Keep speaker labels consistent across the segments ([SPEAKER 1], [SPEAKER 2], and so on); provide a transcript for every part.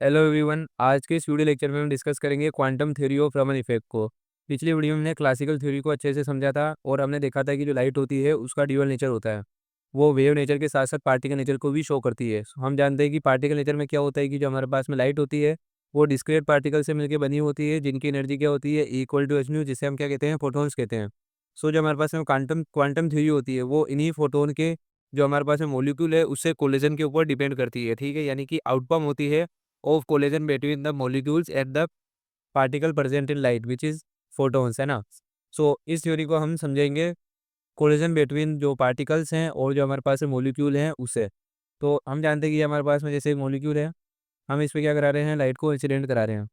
[SPEAKER 1] Hello everyone, आज के इस वीडियो लेक्चर में हम डिस्कस करेंगे quantum theory of Raman effect को। पिछली वीडियो में हमने क्लासिकल थ्योरी को अच्छे से समझा था और हमने देखा था कि जो लाइट होती है उसका ड्यूअल नेचर होता है। वो वेव नेचर के साथ साथ पार्टिकल नेचर को भी शो करती है। हम जानते हैं कि पार्टिकल नेचर में क्या होता है कि जो हमारे पास में लाइट होती है वो डिस्क्रीट पार्टिकल से मिलकर बनी होती है, जिनकी एनर्जी क्या होती है इक्वल टू एच न्यू, जिसे हम क्या कहते हैं फोटोन्स कहते हैं। सो जो हमारे पास में क्वांटम क्वांटम थ्योरी होती है वो इन्हीं फोटोन के जो हमारे पास में मॉलिक्यूल है उससे कोलिजन के ऊपर डिपेंड करती है। ठीक है, यानी कि आउटकम होती है of collision between the molecules at the particle present in light which is photons, है ना। सो इस थ्योरी को हम समझेंगे कोलिजन बिटवीन जो पार्टिकल्स हैं और जो हमारे पास मॉलिक्यूल हैं उससे। तो हम जानते हैं कि हमारे पास में जैसे मॉलिक्यूल है, हम इस पे क्या करा रहे हैं, लाइट को इंसिडेंट करा रहे हैं।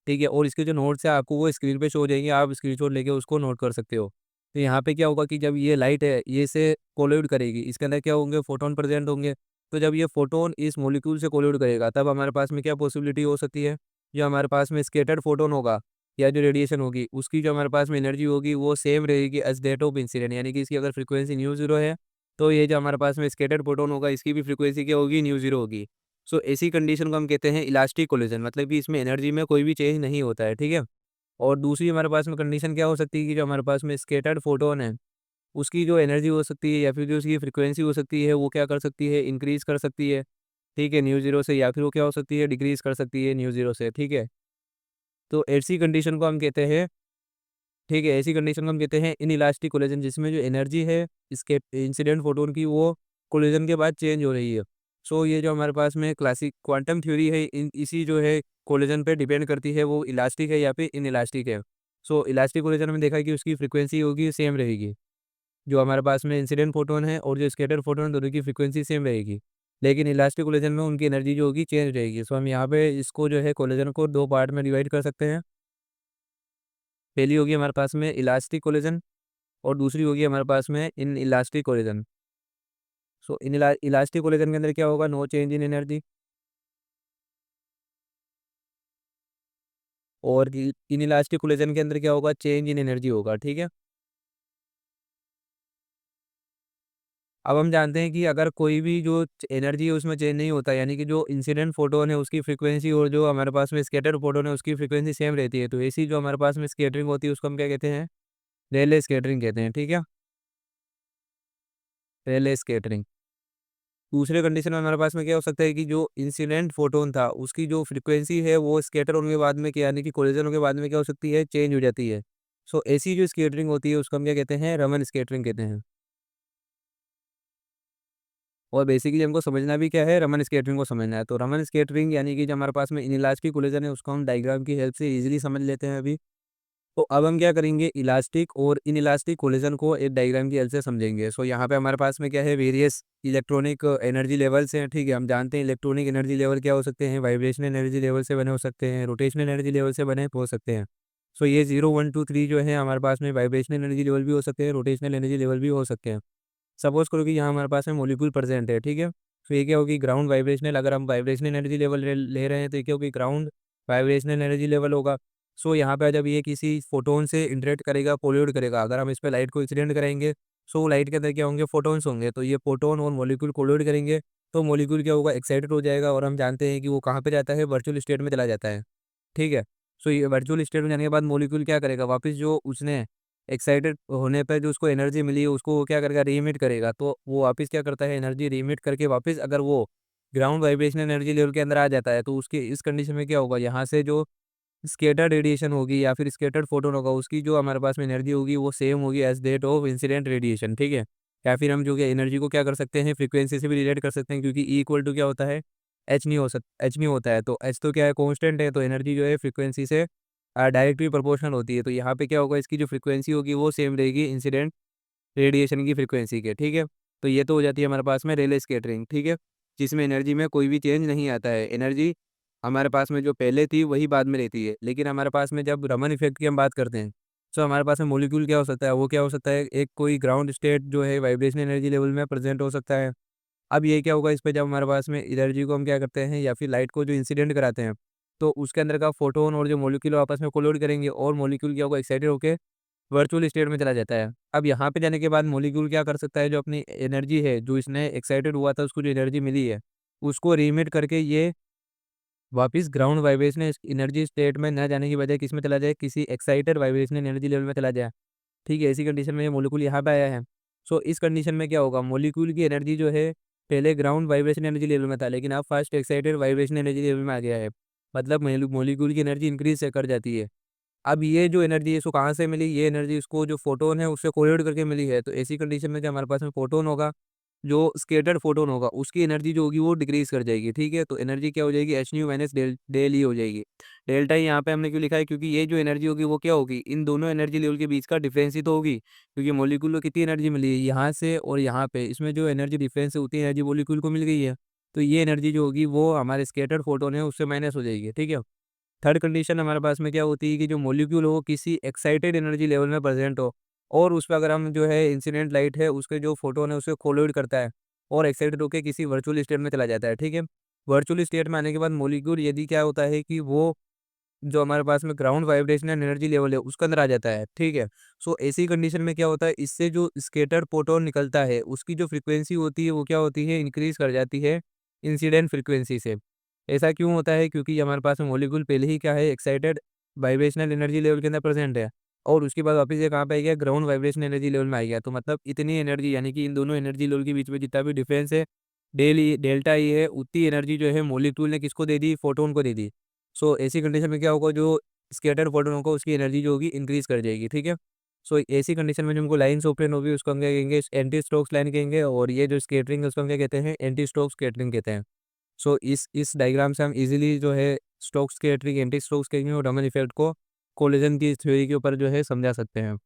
[SPEAKER 1] ठीक है, और इसके जो नोट्स है आपको वो स्क्रीन पे शो हो जाएंगे, आप स्क्रीनशॉट लेके उसको नोट कर सकते हो। तो यहाँ पे क्या होगा कि जब ये लाइट है ये इसे कोलिड करेगी, इसके अंदर क्या होंगे, फोटोन प्रेजेंट होंगे। तो जब ये फोटोन इस मॉलिक्यूल से कोलिड करेगा तब हमारे पास में क्या पॉसिबिलिटी हो सकती है, जो हमारे पास में स्केटर्ड फोटोन होगा या जो रेडिएशन होगी उसकी जो हमारे पास में एनर्जी होगी वो सेम रहेगी एज दैट ऑफ इंसिडेंट, यानी कि इसकी अगर फ्रीक्वेंसी न्यू जीरो है तो ये जो हमारे पास में स्केटर्ड फोटोन होगा इसकी भी फ्रीक्वेंसी क्या होगी, न्यू जीरो होगी। सो ऐसी कंडीशन को हम कहते हैं इलास्टिक कोलिजन, मतलब कि इसमें एनर्जी में कोई भी चेंज नहीं होता है। ठीक है, और दूसरी हमारे पास में कंडीशन क्या हो सकती है कि जो हमारे पास में स्कैटर्ड फोटोन है उसकी जो एनर्जी हो सकती है या फिर जो उसकी फ्रीक्वेंसी हो सकती है वो क्या कर सकती है, इंक्रीज कर सकती है। ठीक है, न्यू जीरो से, या फिर वो क्या हो सकती है, डिक्रीज कर सकती है न्यू जीरो से। ठीक है, तो ऐसी कंडीशन को हम कहते हैं, ठीक है, ऐसी कंडीशन को हम कहते हैं इन इलास्टिक कोलिजन, जिसमें जो एनर्जी है इसके इंसिडेंट फोटोन की वो कोलिजन के बाद चेंज हो रही है। सो ये जो हमारे पास में क्लासिक क्वांटम थ्योरी है इन इसी जो है कोलिजन पे डिपेंड करती है, वो इलास्टिक है या फिर इन इलास्टिक है। सो इलास्टिक कोलिजन में देखा है कि उसकी फ्रीक्वेंसी होगी सेम रहेगी, जो हमारे पास में इंसिडेंट फोटोन है और जो स्कैटर फोटोन दोनों की फ्रीक्वेंसी सेम रहेगी। लेकिन इलास्टिक कोलिजन में उनकी एनर्जी जो होगी चेंज रहेगी। सो हम यहाँ पे इसको जो है कोलिजन को दो पार्ट में डिवाइड कर सकते हैं। पहली होगी हमारे पास में इलास्टिक कोलिजन और दूसरी होगी हमारे पास में in elastic collision. So in elastic collision के अंदर क्या होगा, नो चेंज इन एनर्जी, और इन इलास्टिक कोलिजन के अंदर क्या होगा, चेंज इन एनर्जी होगा। ठीक है, अब हम जानते हैं कि अगर कोई भी जो एनर्जी है उसमें चेंज नहीं होता, यानी कि जो इंसिडेंट फोटोन है उसकी फ्रीक्वेंसी और जो हमारे पास में स्कैटर फोटोन है उसकी फ्रीक्वेंसी सेम रहती है, तो ऐसी जो हमारे पास में स्कैटरिंग होती है उसको हम क्या कहते हैं, रेले स्कैटरिंग कहते हैं। ठीक है, रेले स्कैटरिंग। दूसरे कंडीशन में हमारे पास में क्या हो सकता है कि जो इंसिडेंट फोटोन था उसकी जो फ्रीक्वेंसी है वो स्कैटर होने के बाद में क्या, यानी कि कोलिजन होने के बाद में क्या हो सकती है, चेंज हो जाती है। सो ऐसी जो स्कैटरिंग होती है उसको हम क्या कहते हैं, रमन स्कैटरिंग कहते हैं। और बेसिकली हमको समझना भी क्या है, रमन स्कैटरिंग को समझना है। तो रमन स्कैटरिंग यानी कि जो हमारे पास में इनइलास्टिक कोलिजन है उसको हम डायग्राम की हेल्प से इजीली समझ लेते हैं अभी। तो अब हम क्या करेंगे, इलास्टिक और इनइलास्टिक कोलिजन को एक डायग्राम की हेल्प से समझेंगे। सो यहाँ पे हमारे पास में क्या है, वेरियस इलेक्ट्रॉनिक एनर्जी लेवल्स हैं। ठीक है, हम जानते हैं इलेक्ट्रॉनिक एनर्जी लेवल क्या हो सकते हैं, वाइब्रेशनल एनर्जी लेवल से बने हो सकते हैं, रोटेशनल एनर्जी लेवल से बने हो सकते हैं। सो ये 0 1 2 3 जो है हमारे पास में वाइब्रेशनल एनर्जी लेवल भी हो सकते हैं, रोटेशनल एनर्जी लेवल भी हो सकते हैं। सपोज करो कि यहाँ हमारे पास में मॉलिक्यूल प्रेजेंट है। ठीक है, तो ये क्या होगी, ग्राउंड वाइब्रेशनल, अगर हम वाइब्रेशनल एनर्जी लेवल ले रहे हैं तो ये क्या होगी, ग्राउंड वाइब्रेशनल एनर्जी लेवल होगा। सो यहाँ पे जब ये किसी फोटोन से इंटरेक्ट करेगा, पोल्यूट करेगा, अगर हम इस पर लाइट को इंसिडेंट करेंगे सो लाइट के अंदर क्या होंगे, फोटोन्स होंगे। तो ये फोटोन और मॉलिक्यूल कोल्यूट करेंगे तो मॉलिक्यूल क्या होगा, एक्साइटेड हो जाएगा, और हम जानते हैं कि वो कहाँ पे जाता है, वर्चुअल स्टेट में चला जाता है। ठीक है, सो ये वर्चुअल स्टेट में जाने के बाद मॉलिक्यूल क्या करेगा, वापस जो उसने एक्साइटेड होने पे जो उसको एनर्जी मिली है उसको वो क्या करेगा, रीमिट करेगा। तो वो वापस क्या करता है, एनर्जी रीमिट करके वापस अगर वो ग्राउंड वाइब्रेशन एनर्जी लेवल के अंदर आ जाता है तो उसके इस कंडीशन में क्या होगा, यहाँ से जो स्कैटर्ड रेडिएशन होगी या फिर स्कैटर्ड फोटोन होगा उसकी जो हमारे पास में एनर्जी होगी वो सेम होगी as that of incident radiation. ठीक है, या फिर हम जो कि एनर्जी को क्या कर सकते हैं, फ्रीक्वेंसी से भी रिलेट कर सकते हैं, क्योंकि ई इक्वल टू क्या होता है, एच नहीं हो सकता, एच नहीं होता है, तो एच तो क्या है, कॉन्स्टेंट है, तो एनर्जी जो है फ्रीक्वेंसी से डायरेक्टली प्रोपोर्शनल होती है। तो यहाँ पे क्या होगा, इसकी जो फ्रीक्वेंसी होगी वो सेम रहेगी इंसिडेंट रेडिएशन की फ्रीक्वेंसी के। ठीक है, तो ये तो हो जाती है हमारे पास में रेले स्कैटरिंग। ठीक है, जिसमें एनर्जी में कोई भी चेंज नहीं आता है, एनर्जी हमारे पास में जो पहले थी वही बाद में रहती है। लेकिन हमारे पास में जब रमन इफेक्ट की हम बात करते हैं तो हमारे पास में मॉलिक्यूल क्या हो सकता है, वो क्या हो सकता है, एक कोई ग्राउंड स्टेट जो है वाइब्रेशन एनर्जी लेवल में प्रेजेंट हो सकता है। अब ये क्या होगा, इस पे जब हमारे पास में एनर्जी को हम क्या करते हैं या फिर लाइट को जो इंसिडेंट कराते हैं तो उसके अंदर का फोटोन और जो मॉलिक्यूल आपस में कोलोड करेंगे और मॉलिक्यूल क्या होगा, एक्साइटेड होकर वर्चुअल स्टेट में चला जाता है। अब यहाँ पे जाने के बाद मॉलिक्यूल क्या कर सकता है, जो अपनी एनर्जी है, जो इसने एक्साइटेड हुआ था उसको जो एनर्जी मिली है उसको रीमिट करके ये वापस ग्राउंड वाइब्रेशनल एनर्जी स्टेट में न जाने की बजाय किस में चला जाए, किसी एक्साइटेड वाइब्रेशनल एनर्जी लेवल में चला जाए। ठीक है, ऐसी कंडीशन में ये मॉलिक्यूल यहाँ पे आया है। सो इस कंडीशन में क्या होगा, मॉलिक्यूल की एनर्जी जो है पहले ग्राउंड वाइब्रेशन एनर्जी लेवल में था, लेकिन अब first excited vibration energy level में आ गया है। मतलब मॉलिक्यूल की एनर्जी इंक्रीज से कर जाती है। अब ये जो एनर्जी है इसको कहाँ से मिली, ये एनर्जी इसको जो फोटोन है उससे कोलिड करके मिली है। तो ऐसी कंडीशन में क्या हमारे पास में फोटोन होगा, जो स्केटर्ड फोटोन होगा उसकी एनर्जी जो होगी वो डिक्रीज कर जाएगी। ठीक है, तो एनर्जी क्या हो जाएगी, H nu minus del E हो जाएगी। डेल्टा यहाँ पे हमने क्यों लिखा है, क्योंकि ये जो एनर्जी होगी वो क्या होगी, इन दोनों एनर्जी लेवल के बीच का डिफरेंस ही तो होगी। क्योंकि मॉलिक्यूल को कितनी एनर्जी मिली है यहाँ से और यहाँ पे, इसमें जो एनर्जी डिफरेंस है उतनी एनर्जी मॉलिक्यूल को मिल गई है। तो ये एनर्जी जो होगी वो हमारे स्केटर्ड फोटोन है उससे माइनस हो जाएगी। ठीक है, थर्ड कंडीशन हमारे पास में क्या होती है कि जो मॉलिक्यूल हो किसी एक्साइटेड एनर्जी लेवल में प्रेजेंट हो, और उस पर अगर हम जो है इंसिडेंट लाइट है उसके जो फोटोन है उसे कोलोइड करता है और एक्साइटेड होकर किसी वर्चुअल स्टेट में चला जाता है। ठीक है, वर्चुअल स्टेट में आने के बाद मॉलिक्यूल यदि क्या होता है कि वो जो हमारे पास में ग्राउंड वाइब्रेशनल एनर्जी लेवल है उसके अंदर आ जाता है। ठीक है, सो ऐसी कंडीशन में क्या होता है, इससे जो स्केटर फोटोन निकलता है उसकी जो फ्रीक्वेंसी होती है वो क्या होती है, इंक्रीज कर जाती है इंसिडेंट फ्रीक्वेंसी से। ऐसा क्यों होता है, क्योंकि हमारे पास में मॉलिक्यूल पहले ही क्या है, एक्साइटेड वाइब्रेशनल एनर्जी लेवल के अंदर प्रेजेंट है, और उसके बाद वापस ये कहाँ पे आ गया, ग्राउंड वाइब्रेशन एनर्जी लेवल में आ गया। तो मतलब इतनी एनर्जी, यानी कि इन दोनों एनर्जी लेवल के बीच में जितना भी डिफरेंस है डेल्टा ई है, उतनी एनर्जी जो है मॉलिक्यूल ने किसको दे दी, फोटोन को दे दी। सो ऐसी कंडीशन में क्या होगा, जो स्कैटर्ड फोटोन होगा उसकी एनर्जी जो होगी इंक्रीज कर जाएगी। ठीक है, सो ऐसी कंडीशन में जो हमको लाइन्स ओपन होगी उसको हम क्या कहेंगे, एंटी स्टोक्स लाइन कहेंगे, और ये जो स्केटरिंग है उसको हम क्या कहते हैं, एंटी स्टोक्स स्केटरिंग कहते हैं। सो इस डायग्राम से हम इजीली जो है Stokes scattering, anti Stokes scattering और रमन इफेक्ट को कोलिजन की थ्योरी के ऊपर जो है समझा सकते हैं।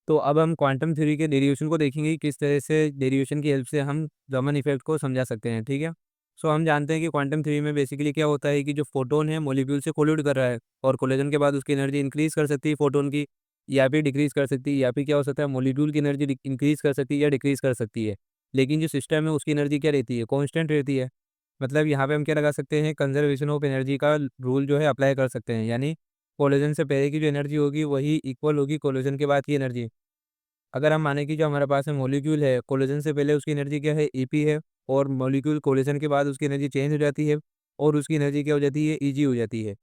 [SPEAKER 1] तो अब हम क्वांटम थ्योरी के डेरिवेशन को देखेंगे कि किस तरह से डेरिवेशन की हेल्प से हम रमन इफेक्ट को समझा सकते हैं। ठीक है, सो हम जानते हैं कि क्वांटम थ्योरी में बेसिकली क्या होता है कि जो फोटोन है मॉलिक्यूल से कोलिड कर रहा है, और कोलिजन के बाद उसकी एनर्जी इंक्रीज कर सकती है फोटोन की, या फिर डिक्रीज कर सकती है, या फिर क्या हो सकता है मॉलिक्यूल की एनर्जी इंक्रीज कर सकती है या डिक्रीज कर सकती है। लेकिन जो सिस्टम है उसकी एनर्जी क्या रहती है, कॉन्स्टेंट रहती है। मतलब यहाँ पे हम क्या लगा सकते हैं, कंजर्वेशन ऑफ एनर्जी का रूल जो है अप्लाई कर सकते हैं, यानी कोलिजन से पहले की जो एनर्जी होगी वही इक्वल होगी कोलिजन के बाद की एनर्जी। अगर हम माने कि जो हमारे पास में मॉलिक्यूल है कोलिजन से पहले उसकी एनर्जी क्या है, ईपी है, और मॉलिक्यूल कोलिजन के बाद उसकी एनर्जी चेंज हो जाती है और उसकी एनर्जी क्या हो जाती है, ईजी हो जाती है।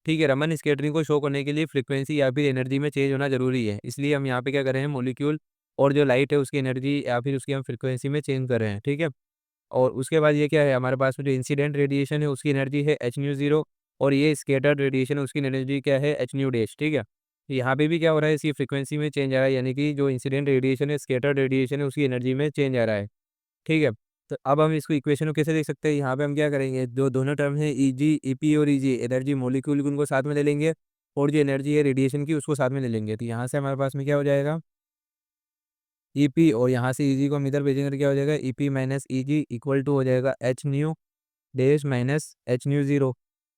[SPEAKER 1] ठीक है, रमन स्केटरिंग को शो करने के लिए फ्रीक्वेंसी या फिर एनर्जी में चेंज होना जरूरी है, इसलिए हम यहाँ पे क्या कर रहे हैं, मॉलिक्यूल और जो लाइट है उसकी एनर्जी या फिर उसकी हम फ्रीक्वेंसी में चेंज कर रहे हैं। ठीक है, और उसके बाद ये क्या है, हमारे पास में जो इंसिडेंट रेडिएशन है उसकी एनर्जी है एच न्यू जीरो, और ये स्केटर्ड रेडिएशन है उसकी एनर्जी क्या है, एच न्यू डैश। ठीक है, यहाँ पे भी क्या हो रहा है, इसकी फ्रीक्वेंसी में चेंज आ रहा है, यानी कि जो इंसिडेंट रेडिएशन है, स्केटर्ड रेडिएशन है, उसकी एनर्जी में चेंज आ रहा है। ठीक है, तो अब हम इसको इक्वेशन को कैसे देख सकते हैं, यहाँ पे हम क्या करेंगे, जो दोनों टर्म है ई जी ई पी और ई जी, एनर्जी मॉलिक्यूल की उनको साथ में ले लेंगे, और जो एनर्जी है रेडिएशन की उसको साथ में ले लेंगे। तो यहाँ से हमारे पास में क्या हो जाएगा, ई पी, और यहाँ से ई जी को हम इधर भेजेंगे तो क्या हो जाएगा, E P minus E G equal to हो जाएगा H nu dash minus H nu zero.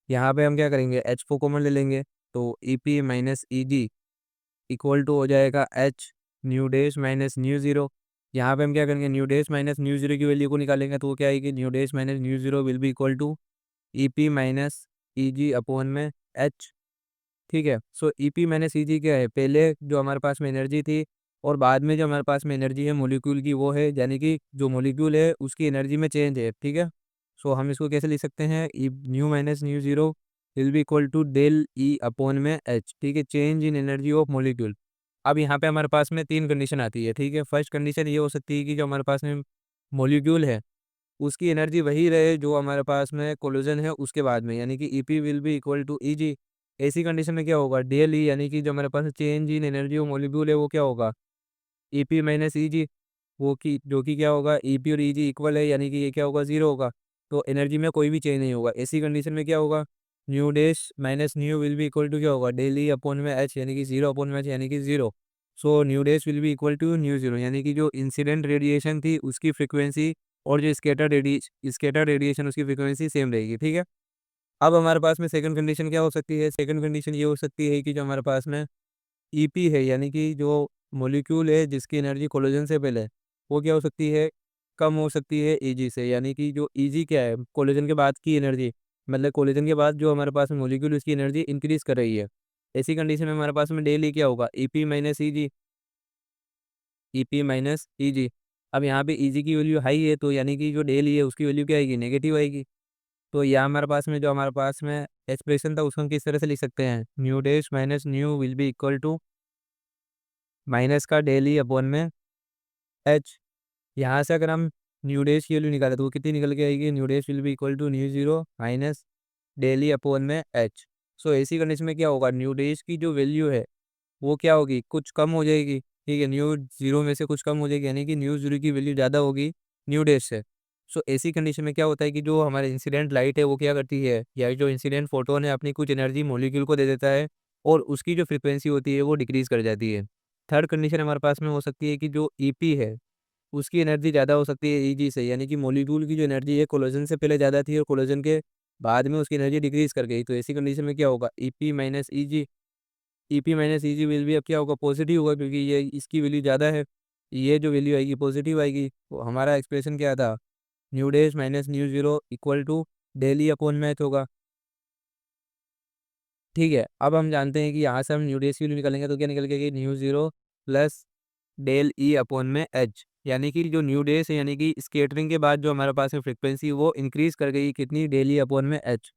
[SPEAKER 1] यहाँ पे हम क्या करेंगे, एच को कॉमन ले लेंगे, तो E P minus E G equal to हो जाएगा H nu dash minus nu zero. यहाँ पे हम क्या करेंगे, nu dash minus nu zero की वैल्यू को निकालेंगे, तो वो क्या आएगी, nu dash minus nu zero will be equal to E P minus E G upon में एच। ठीक है, सो ई पी माइनस ई जी क्या है, पहले जो हमारे पास में एनर्जी थी और बाद में जो हमारे पास में एनर्जी है मॉलिक्यूल की वो है, यानी कि जो मॉलिक्यूल है उसकी एनर्जी में चेंज है। ठीक है, सो हम इसको कैसे लिख सकते हैं, E nu minus nu zero will be equal to del E upon में एच। ठीक है, change in energy of molecule. अब यहाँ पे हमारे पास में तीन कंडीशन आती है। ठीक है, फर्स्ट कंडीशन ये हो सकती है कि जो हमारे पास में मॉलिक्यूल है उसकी एनर्जी वही रहे जो हमारे पास में कोलिजन है उसके बाद में, यानी कि E P will be equal to E G. ऐसी कंडीशन में क्या होगा, डेल ई, यानी कि जो हमारे पास change in energy of molecule है वो क्या होगा, ई पी माइनस ई जी, वो की जो कि क्या होगा, ई पी और ई जी इक्वल है, यानी कि ये क्या होगा, जीरो होगा। तो एनर्जी में कोई भी चेंज नहीं होगा। ऐसी कंडीशन में क्या होगा, nu dash minus nu will be equal to क्या होगा, डेली अपॉन में एच, यानी कि जीरो अपॉन में एच, यानी कि जीरो। So nu dash will be equal to nu zero, यानी कि जो इंसिडेंट रेडिएशन थी उसकी फ्रिक्वेंसी और जो स्केटर रेडिएशन उसकी फ्रिक्वेंसी सेम रहेगी। ठीक है, अब हमारे पास में सेकंड कंडीशन क्या हो सकती है, सेकंड कंडीशन ये हो सकती है कि जो हमारे पास में ईपी है, यानी कि जो मॉलिक्यूल है जिसकी एनर्जी कोलिजन से पहले है, वो क्या हो सकती है, कम हो सकती है ईजी से। यानी कि जो ईजी क्या है, कोलिजन के बाद की एनर्जी, मतलब कोलिजन के बाद जो हमारे पास मॉलिक्यूल उसकी एनर्जी इंक्रीज कर रही है। ऐसी कंडीशन में हमारे पास में डेली क्या होगा, ई पी माइनस ई जी। अब यहाँ पे ई जी की वैल्यू हाई है, तो यानी कि जो डेली है उसकी वैल्यू क्या आएगी, नेगेटिव आएगी। तो यहाँ हमारे पास में जो हमारे पास में एक्सप्रेशन था उसको हम किस तरह से लिख सकते हैं, nu dash minus nu will be equal to minus का डेली अपॉन में एच। यहाँ से अगर हम न्यू डेज की वैल्यू निकालें तो वो कितनी निकल के आएगी, nu dash will be equal to nu zero minus del E upon में एच। सो ऐसी कंडीशन में क्या होगा, न्यू डेज की जो वैल्यू है वो क्या होगी, कुछ कम हो जाएगी। ठीक है, न्यू जीरो में से कुछ कम हो जाएगी, यानी कि न्यू जीरो की वैल्यू ज़्यादा होगी न्यू डेज से। सो ऐसी कंडीशन में क्या होता है कि जो हमारे इंसिडेंट लाइट है वो क्या करती है, या जो इंसिडेंट फोटोन है अपनी कुछ एनर्जी मॉलिक्यूल को दे देता है, और उसकी जो फ्रिक्वेंसी होती है वो डिक्रीज कर जाती है। थर्ड कंडीशन हमारे पास में हो सकती है कि जो ईपी है उसकी एनर्जी ज़्यादा हो सकती है ईजी से, यानी कि मॉलिक्यूल की जो एनर्जी है कोलोजन से पहले ज़्यादा थी और कोलोजन के बाद में उसकी एनर्जी डिक्रीज कर गई। तो ऐसी कंडीशन में क्या होगा, EP minus easy, EP minus easy will भी अब क्या होगा, पॉजिटिव होगा, क्योंकि ये इसकी वैल्यू ज़्यादा है। ये जो वैल्यू आएगी पॉजिटिव आएगी। तो हमारा एक्सप्रेशन क्या था, nu dash minus nu zero equal to del E upon मैथ होगा। ठीक है, अब हम जानते हैं कि यहाँ से हम न्यू डेज की वैल्यू निकालेंगे तो क्या निकल के nu zero plus del E upon में एच, यानी कि जो न्यू डेज है यानी कि स्केटरिंग के बाद जो हमारे पास में फ्रिक्वेंसी वो इंक्रीज कर गई कितनी, डेली अपॉन में H.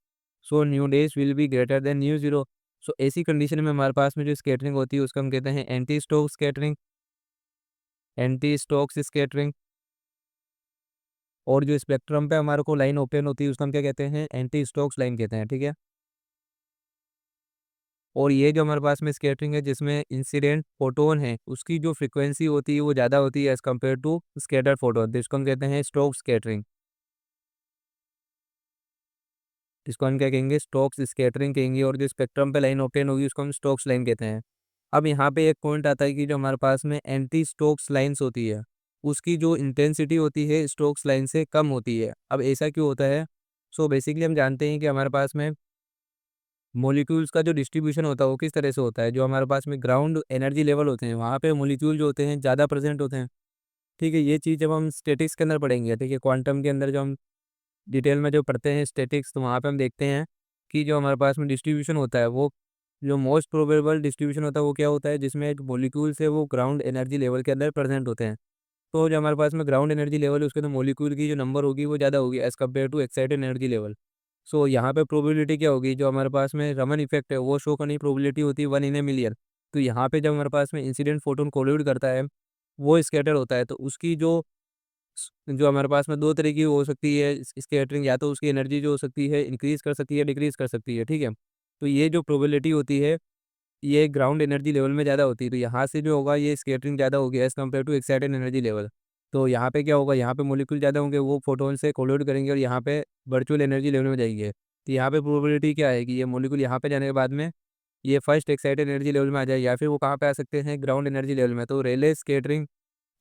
[SPEAKER 1] So nu dash will be greater than nu zero. So ऐसी कंडीशन में हमारे पास में जो स्केटरिंग होती है उसको हम कहते हैं anti Stokes scattering, anti Stokes scattering. और जो स्पेक्ट्रम पे हमारे को लाइन ओपन होती है उसको हम क्या कहते हैं, एंटी स्टोक्स लाइन कहते हैं। ठीक है, और ये जो हमारे पास में स्कैटरिंग है जिसमें इंसिडेंट फोटोन है उसकी जो फ्रीक्वेंसी होती है वो ज़्यादा होती है as compare to scatter photon, जिसको हम कहते हैं स्टोक स्कैटरिंग। इसको हम क्या कहेंगे, स्टोक्स स्कैटरिंग कहेंगे। और जो स्पेक्ट्रम पे लाइन ऑप्टेन होगी उसको हम स्टोक्स लाइन कहते हैं। अब यहाँ पे एक पॉइंट आता है कि जो हमारे पास में एंटी स्टोक्स लाइन्स होती है उसकी जो इंटेंसिटी होती है स्टोक्स लाइन से कम होती है। अब ऐसा क्यों होता है, सो बेसिकली हम जानते हैं कि हमारे पास में मॉलिक्यूल्स का जो डिस्ट्रीब्यूशन होता है वो किस तरह से होता है, जो हमारे पास में ग्राउंड एनर्जी लेवल होते हैं वहाँ पे मॉलिक्यूल जो होते हैं ज़्यादा प्रेजेंट होते हैं। ठीक है, ये चीज़ जब हम स्टैटिक्स के अंदर पढ़ेंगे, ठीक है, क्वांटम के अंदर जो हम डिटेल में जो पढ़ते हैं स्टैटिक्स, तो वहाँ पे हम देखते हैं कि जो हमारे पास में डिस्ट्रीब्यूशन होता है वो जो मोस्ट प्रोबेबल डिस्ट्रीब्यूशन होता है वो क्या होता है, जिसमें एक मॉलिक्यूल से वो ग्राउंड एनर्जी लेवल के अंदर प्रेजेंट होते हैं। तो जो हमारे पास में ग्राउंड एनर्जी लेवल है उसके अंदर मॉलिक्यूल की जो नंबर होगी वो ज़्यादा होगी as compare to excited energy level. So यहाँ पे प्रोबेबिलिटी क्या होगी, जो हमारे पास में रमन इफेक्ट है वो शो करने की प्रोबेबिलिटी होती है 1 इन ए मिलियन। तो यहाँ पे जब हमारे पास में इंसिडेंट फोटोन कोलिड करता है वो स्कैटर होता है, तो उसकी जो हमारे पास में दो तरह की हो सकती है स्कैटरिंग, या तो उसकी एनर्जी जो हो सकती है इंक्रीज कर सकती है, डिक्रीज कर सकती है। ठीक है, तो ये जो प्रोबेबिलिटी होती है ये ग्राउंड एनर्जी लेवल में ज़्यादा होती है। तो यहाँ से जो होगा ये स्कैटरिंग ज़्यादा होगी as compare to excited energy level. तो यहाँ पे क्या होगा, यहाँ पे मॉलिक्यूल ज़्यादा होंगे वो फोटोन से कोलिड करेंगे और यहाँ पे वर्चुअल एनर्जी लेवल में जाएंगे। तो यहाँ पे प्रोबेबिलिटी क्या है कि ये मॉलिक्यूल यहाँ पे जाने के बाद में ये फर्स्ट एक्साइटेड एनर्जी लेवल में आ जाए, या फिर वो कहाँ पे आ सकते हैं, ग्राउंड एनर्जी लेवल में। तो रेले स्कैटरिंग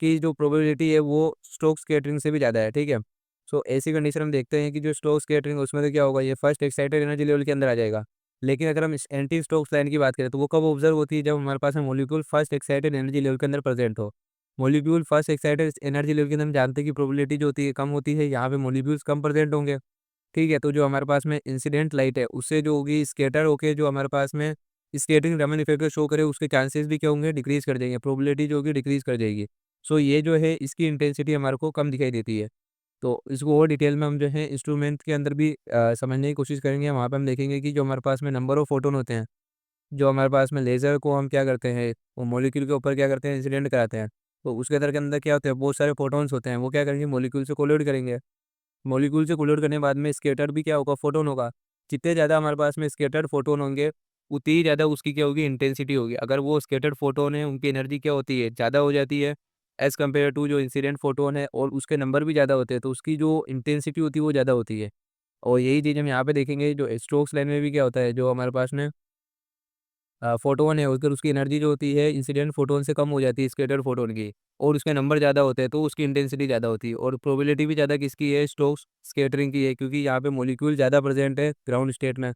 [SPEAKER 1] की जो प्रोबेबिलिटी है वो स्टोक्स स्कैटरिंग से भी ज़्यादा है। ठीक है, सो ऐसी कंडीशन हम देखते हैं कि जो स्टोक्स स्कैटरिंग उसमें तो क्या होगा, ये फर्स्ट एक्साइटेड एनर्जी लेवल के अंदर आ जाएगा। लेकिन अगर हम इस एंटी स्टोक्स लाइन की बात करें तो वो कब ऑब्जर्व होती है, जब हमारे पास में molecule first excited energy level के अंदर प्रेजेंट हो। Molecule first excited energy level के अंदर हम जानते हैं कि प्रोबेबिलिटी जो होती है कम होती है, यहाँ पे मॉलिक्यूल्स कम प्रेजेंट होंगे। ठीक है, तो जो हमारे पास में इंसिडेंट लाइट है उससे जो होगी स्कैटर होके जो हमारे पास में स्केटिंग रमन इफेक्ट को शो करे उसके चांसेस भी क्या होंगे, डिक्रीज कर जाएंगे, प्रोबेबिलिटी जो होगी डिक्रीज कर जाएगी। सो ये जो है इसकी इंटेंसिटी हमारे को कम दिखाई देती है। तो इसको और डिटेल में हम जो है इंस्ट्रूमेंट के अंदर भी समझने की कोशिश करेंगे। वहाँ पे हम देखेंगे कि जो हमारे पास में नंबर ऑफ फोटोन होते हैं, जो हमारे पास में लेज़र को हम क्या करते हैं, वो मॉलिक्यूल के ऊपर क्या करते हैं, इंसिडेंट कराते हैं। तो उसके अंदर क्या होता है, बहुत सारे फोटोन्स होते हैं, वो क्या करेंगे, मॉलिक्यूल से कोलिड करेंगे। मॉलिक्यूल से कोलिड करने के बाद में स्कैटर भी क्या होगा, फोटोन होगा। जितने ज़्यादा हमारे पास में स्कैटर्ड फोटोन होंगे उतनी ही ज़्यादा उसकी क्या होगी, इंटेंसिटी होगी। अगर वो स्कैटर्ड फोटोन है उनकी एनर्जी क्या होती है, ज़्यादा हो जाती है एज़ कम्पेयर टू जो इंसिडेंट फोटोन है, और उसके नंबर भी ज़्यादा होते हैं, तो उसकी जो इंटेंसिटी होती है वो ज़्यादा होती है। और यही चीज़ हम यहाँ पे देखेंगे, जो स्टोक्स लाइन में भी क्या होता है, जो हमारे पास में फोटोन है अगर उसकी एनर्जी जो होती है इंसिडेंट फोटोन से कम हो जाती है स्कैटर्ड फोटोन की, और उसके नंबर ज़्यादा होते हैं तो उसकी इंटेंसिटी ज़्यादा होती है। और प्रोबेबिलिटी भी ज़्यादा किसकी है, स्टोक्स स्कैटरिंग की है, क्योंकि यहाँ पे मॉलिक्यूल ज़्यादा प्रेजेंट है ग्राउंड स्टेट में।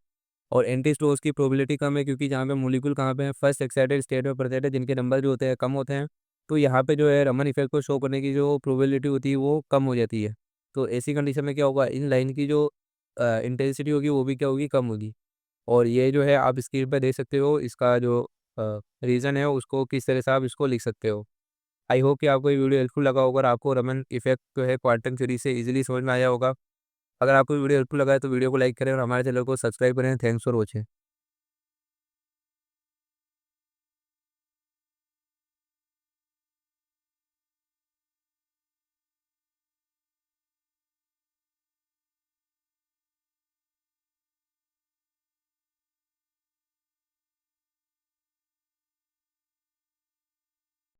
[SPEAKER 1] और एंटी स्टोक्स की प्रोबेबिलिटी कम है, क्योंकि जहाँ पे मॉलिक्यूल कहाँ पे है, फर्स्ट एक्साइटेड स्टेट में प्रेजेंट है, जिनके नंबर जो होते हैं कम होते हैं। तो यहाँ पे जो है रमन इफेक्ट को शो करने की जो प्रोबेबिलिटी होती है वो कम हो जाती है। तो ऐसी कंडीशन में क्या होगा, इन लाइन की जो इंटेंसिटी होगी वो भी क्या होगी, कम होगी। और ये जो है आप स्क्रीन पे देख सकते हो, इसका जो रीज़न है उसको किस तरह से आप इसको लिख सकते हो। आई होप कि आपको ये वीडियो हेल्पफुल लगा होगा और आपको रमन इफ़ेक्ट जो है क्वांटम थ्योरी से ईज़िली समझ में आया होगा। अगर आपको वीडियो हेल्पफुल लगा है तो वीडियो को लाइक करें और हमारे चैनल को सब्सक्राइब करें। Thanks for watching.